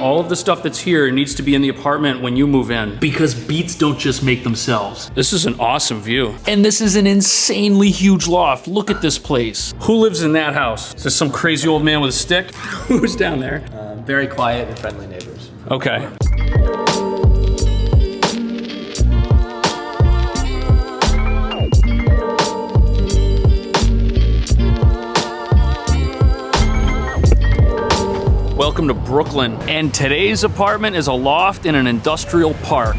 All of the stuff that's here needs to be in the apartment when you move in, because beats don't just make themselves. This is an awesome view. And this is an insanely huge loft. Look at this place. Who lives in that house? Is this some crazy old man with a stick? Who's down there? Very quiet and friendly neighbors. Okay. Welcome to Brooklyn, and today's apartment is a loft in an industrial park.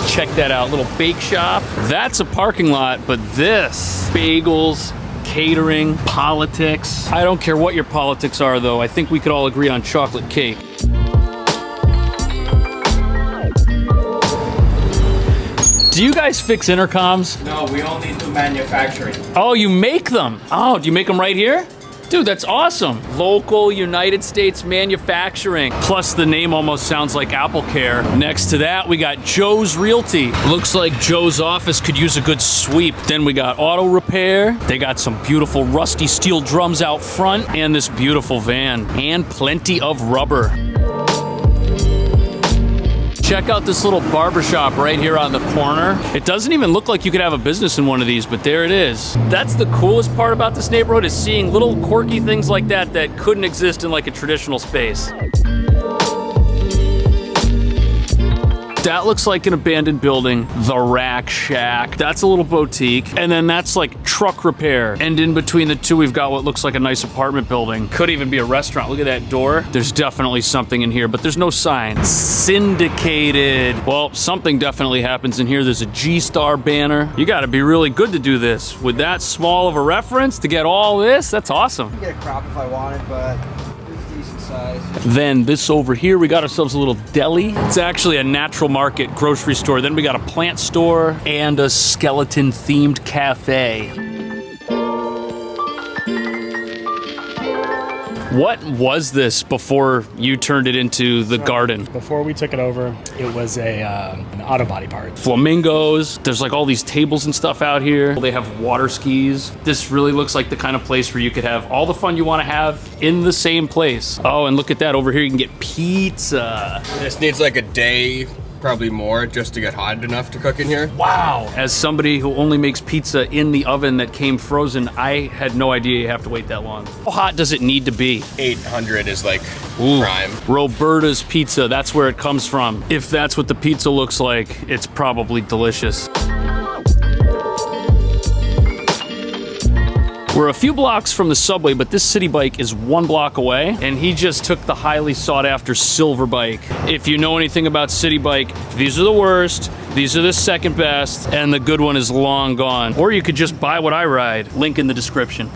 Check that out, little bake shop. That's a parking lot, but this, bagels, catering, politics. I don't care what your politics are though, I think we could all agree on chocolate cake. Do you guys fix intercoms? No, we only do manufacturing. Oh, you make them? Oh, do you make them right here? Dude, that's awesome. Local United States manufacturing. Plus the name almost sounds like Apple Care. Next to that, we got Joe's Realty. Looks like Joe's office could use a good sweep. Then we got auto repair. They got some beautiful rusty steel drums out front and this beautiful van and plenty of rubber. Check out this little barbershop right here on the corner. It doesn't even look like you could have a business in one of these, but there it is. That's the coolest part about this neighborhood, is seeing little quirky things like that that couldn't exist in like a traditional space. That looks like an abandoned building, the Rack Shack. That's a little boutique. And then that's like truck repair. And in between the two, we've got what looks like a nice apartment building. Could even be a restaurant. Look at that door. There's definitely something in here, but there's no sign. Syndicated. Well, something definitely happens in here. There's a G-Star banner. You gotta be really good to do this. With that small of a reference to get all this, that's awesome. I could get a crop if I wanted, but it's decent size. Then this over here, we got ourselves a little deli. It's actually a natural market grocery store. Then we got a plant store and a skeleton themed cafe. What was this before you turned it into the garden? Before we took it over, it was an auto body part. Flamingos. There's like all these tables and stuff out here. They have water skis. This really looks like the kind of place where you could have all the fun you want to have in the same place. Oh, and look at that. Over here you can get pizza. This needs like a day, probably more, just to get hot enough to cook in here. Wow. As somebody who only makes pizza in the oven that came frozen, I had no idea you have to wait that long. How hot does it need to be? 800 is like Ooh. prime. Roberta's Pizza, that's where it comes from. If that's what the pizza looks like, it's probably delicious. We're a few blocks from the subway, but this city bike is 1 block away, and he just took the highly sought after silver bike. If you know anything about city bike, these are the worst, these are the second best, and the good one is long gone. Or you could just buy what I ride. Link in the description.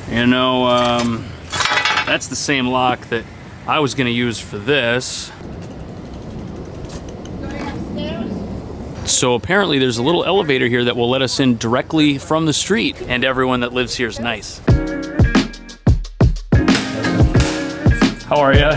You know, that's the same lock that I was gonna use for this. So apparently there's a little elevator here that will let us in directly from the street, and everyone that lives here is nice. How are ya?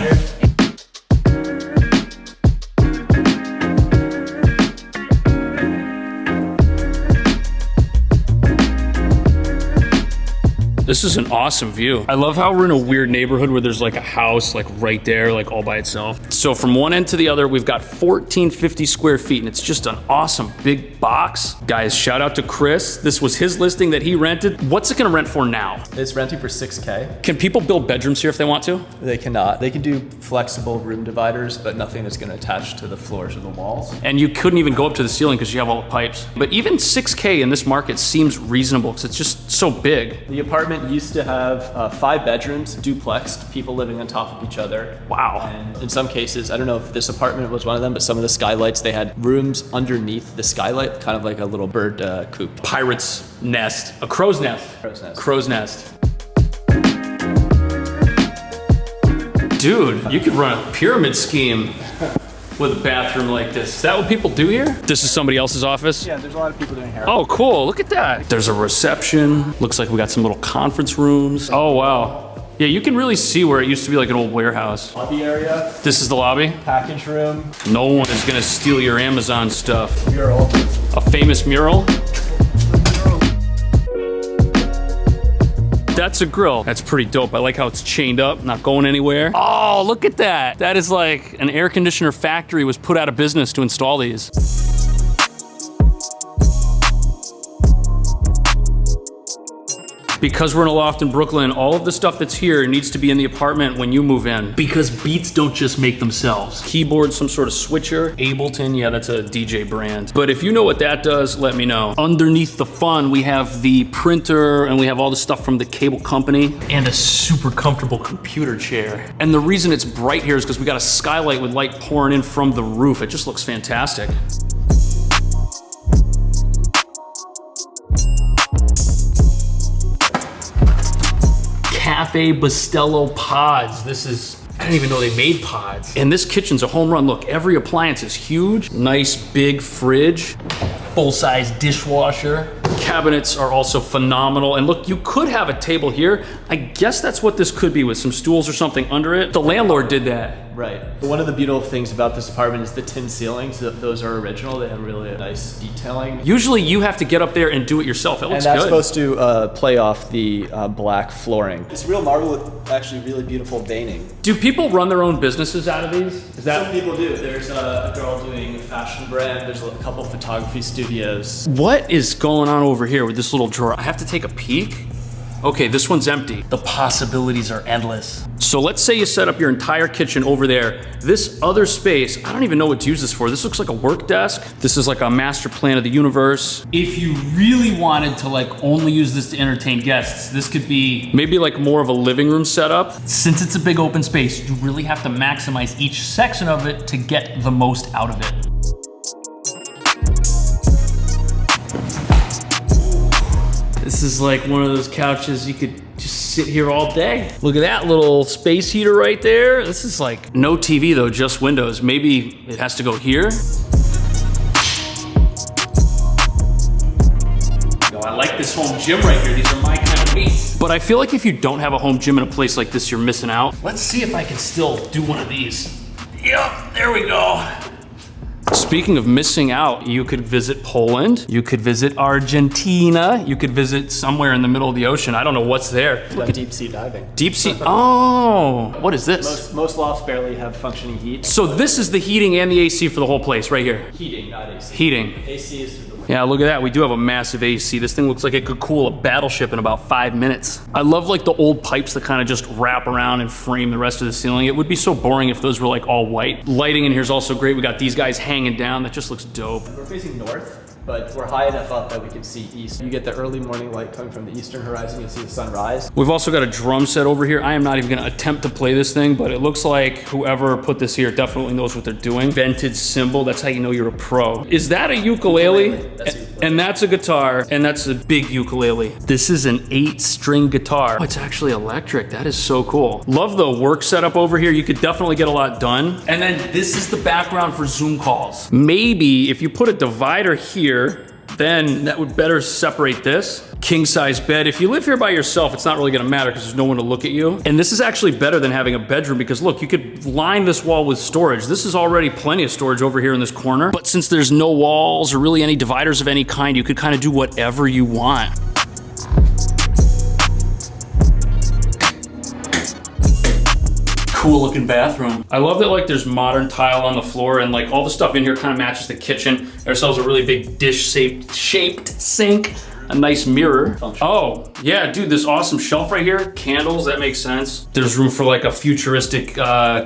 This is an awesome view. I love how we're in a weird neighborhood where there's like a house like right there, like all by itself. So from one end to the other, we've got 1450 square feet, and it's just an awesome big box. Guys, shout out to Chris. This was his listing that he rented. What's it gonna rent for now? It's renting for $6K. Can people build bedrooms here if they want to? They cannot. They can do flexible room dividers, but nothing that's going to attach to the floors or the walls. And you couldn't even go up to the ceiling because you have all the pipes. But even 6K in this market seems reasonable because it's just so big. The apartment used to have 5 bedrooms, duplexed, people living on top of each other. Wow. And in some cases, I don't know if this apartment was one of them, but some of the skylights, they had rooms underneath the skylight, kind of like a little bird coop. Pirate's nest, a crow's nest. Crow's nest. Crow's nest. Dude, you could run a pyramid scheme. with a bathroom like this. Is that what people do here? This is somebody else's office? Yeah, there's a lot of people doing hair. Oh, cool. Look at that. There's a reception. Looks like we got some little conference rooms. Oh, wow. Yeah, you can really see where it used to be like an old warehouse. Lobby area, This is the lobby. package room, No one is gonna steal your Amazon stuff. mural. A famous mural? That's a grill. That's pretty dope. I like how it's chained up, not going anywhere. Oh, look at that. That is like an air conditioner factory was put out of business to install these. Because we're in a loft in Brooklyn, all of the stuff that's here needs to be in the apartment when you move in. Because beats don't just make themselves. Keyboard, some sort of switcher. Ableton, yeah, that's a DJ brand. But if you know what that does, let me know. Underneath the fun, we have the printer and we have all the stuff from the cable company and a super comfortable computer chair. And the reason it's bright here is because we got a skylight with light pouring in from the roof. It just looks fantastic. Cafe Bustelo pods. This is, I didn't even know they made pods. And this kitchen's a home run. Look, every appliance is huge. Nice big fridge, full-size dishwasher. Cabinets are also phenomenal. And look, you could have a table here. I guess that's what this could be with some stools or something under it. The landlord did that. Right. One of the beautiful things about this apartment is the tin ceilings. Those are original. They have really nice detailing. Usually you have to get up there and do it yourself. It And looks that's good. supposed to play off the black flooring. It's real marble with actually really beautiful veining. Do people run their own businesses out of these? Is Some people do. There's a girl doing a fashion brand. There's a couple photography studios. What is going on over here with this little drawer? I have to take a peek. Okay, this one's empty. The possibilities are endless. So let's say you set up your entire kitchen over there. This other space, I don't even know what to use this for. This looks like a work desk. This is like a master plan of the universe. If you really wanted to like only use this to entertain guests, this could be maybe like more of a living room setup. Since it's a big open space, you really have to maximize each section of it to get the most out of it. This is like one of those couches you could just sit here all day. Look at that little space heater right there. This is like no TV though, just windows. Maybe it has to go here. No, I like this home gym right here. These are my kind of weights. But I feel like if you don't have a home gym in a place like this, you're missing out. Let's see if I can still do one of these. Yep, there we go. Speaking of missing out, you could visit Poland, you could visit Argentina, you could visit somewhere in the middle of the ocean. I don't know what's there. Look at deep sea diving. Deep sea, oh, what is this? Most lofts barely have functioning heat. So this is the heating and the AC for the whole place right here. Heating, not AC. Heating. AC is through the window. Yeah, look at that. We do have a massive AC. This thing looks like it could cool a battleship in about 5 minutes. I love like the old pipes that kind of just wrap around and frame the rest of the ceiling. It would be so boring if those were like all white. Lighting in here is also great. We got these guys hanging down. That just looks dope. We're facing north, but we're high enough up that we can see east. You get the early morning light coming from the eastern horizon. You see the sunrise. We've also got a drum set over here. I am not even gonna attempt to play this thing, but it looks like whoever put this here definitely knows what they're doing. Vented cymbal, that's how you know you're a pro. Is that a ukulele? That's a ukulele. And that's a guitar, and that's a big ukulele. This is an 8-string guitar. Oh, it's actually electric. That is so cool. Love the work setup over here. You could definitely get a lot done. And then this is the background for Zoom calls. Maybe if you put a divider here, then that would better separate this. King size bed. If you live here by yourself, it's not really gonna matter because there's no one to look at you. And this is actually better than having a bedroom because look, you could line this wall with storage. This is already plenty of storage over here in this corner. But since there's no walls or really any dividers of any kind, you could kind of do whatever you want. Cool looking bathroom. I love that like there's modern tile on the floor and like all the stuff in here kind of matches the kitchen. Ourselves a really big dish shaped sink. A nice mirror. Oh, yeah, dude, this awesome shelf right here. Candles, that makes sense. There's room for like a futuristic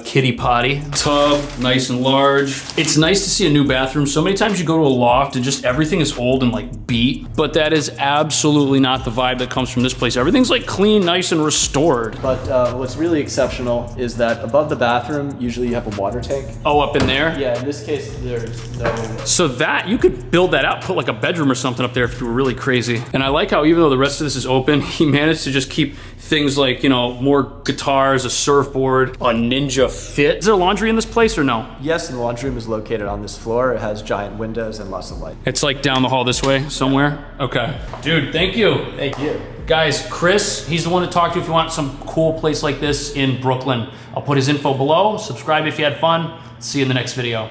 kiddie potty. Tub, nice and large. It's nice to see a new bathroom. So many times you go to a loft and just everything is old and like beat, but that is absolutely not the vibe that comes from this place. Everything's like clean, nice, and restored. But what's really exceptional is that above the bathroom, usually you have a water tank. Oh, up in there? Yeah, in this case, there's no... So that, you could build that out, put like a bedroom or something up there if you were really crazy. crazy. And I like how even though the rest of this is open, he managed to just keep things like, you know, more guitars, a surfboard, a Ninja Fit. Is there laundry in this place or no? Yes, and the laundry room is located on this floor. It has giant windows and lots of light. It's like down the hall this way somewhere? Okay. Dude, thank you. Thank you. Guys, Chris, he's the one to talk to if you want some cool place like this in Brooklyn. I'll put his info below. Subscribe if you had fun. See you in the next video.